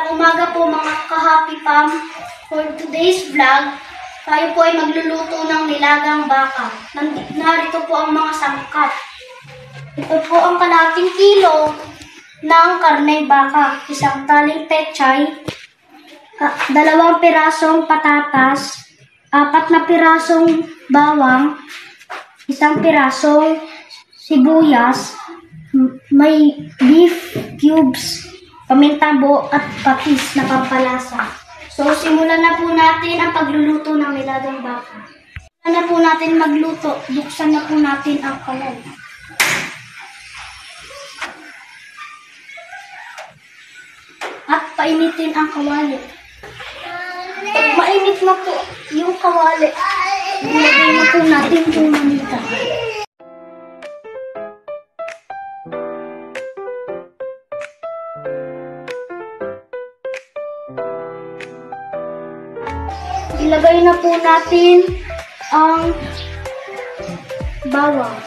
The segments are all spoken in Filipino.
Magandang umaga po mga ka-Happy Fam. For today's vlog, tayo po ay magluluto ng nilagang baka. Narito po ang mga sangkap. Ito po ang kalahating kilo ng karne baka, isang taling pechay, 2 pirasong patatas, 4 na pirasong bawang, 1 pirasong sibuyas, may beef cubes, paminta-buo at patis na pampalasa. So, simulan na po natin ang pagluluto ng nilagang baka. Simulan na po natin magluto. Buksan na po natin ang kawali. At painitin ang kawali. Pag mainit na po yung kawali, ilagay na po natin yung mantika. Ilagay na po natin ang bawang.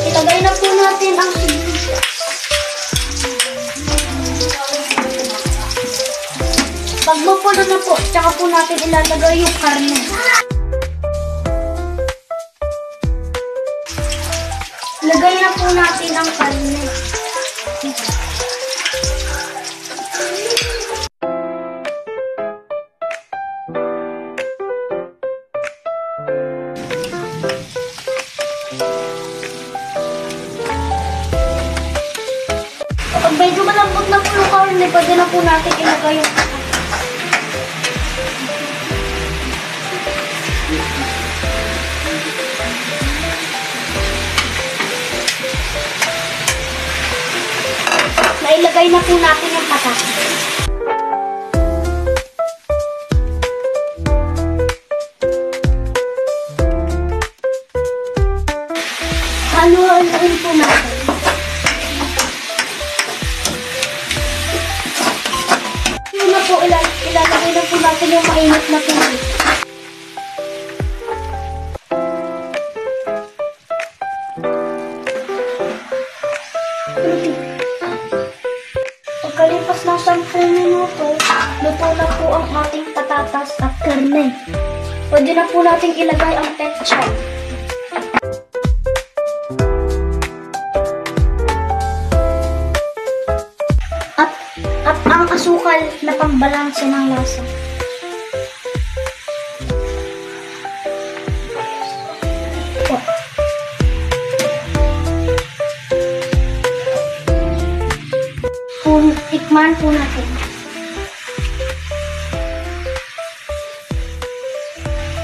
Ilagay na po natin ang sibuyas. Pag mapulo na po, tsaka po natin ilalagay yung karne. Lagay na po natin ang karne. Kapag medyo malambot na po yung karne, pwede na po natin ilagay yung karne. Nailagay na po natin yung patatas. Haluin po natin. Yun na po, ilalagay na po natin yung mainit na tubig. Pagkalipas ng 10 minuto, luto na po ang ating patatas at karne. Pwede na po natin ilagay ang pechay. At ang asukal na pangbalanse ng lasa. Tikman po natin.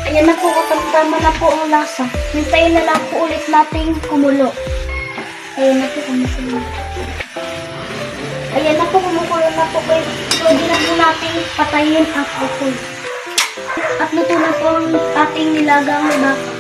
Ayan na po, tama na po ang lasa. Hintayin na lang po ulit nating kumulo. Ayan na po, kumukulo. Ayan na po, kumukulo na po. Pwede na po nating patayin ang apoy. At luto na po ang ating nilagang baka.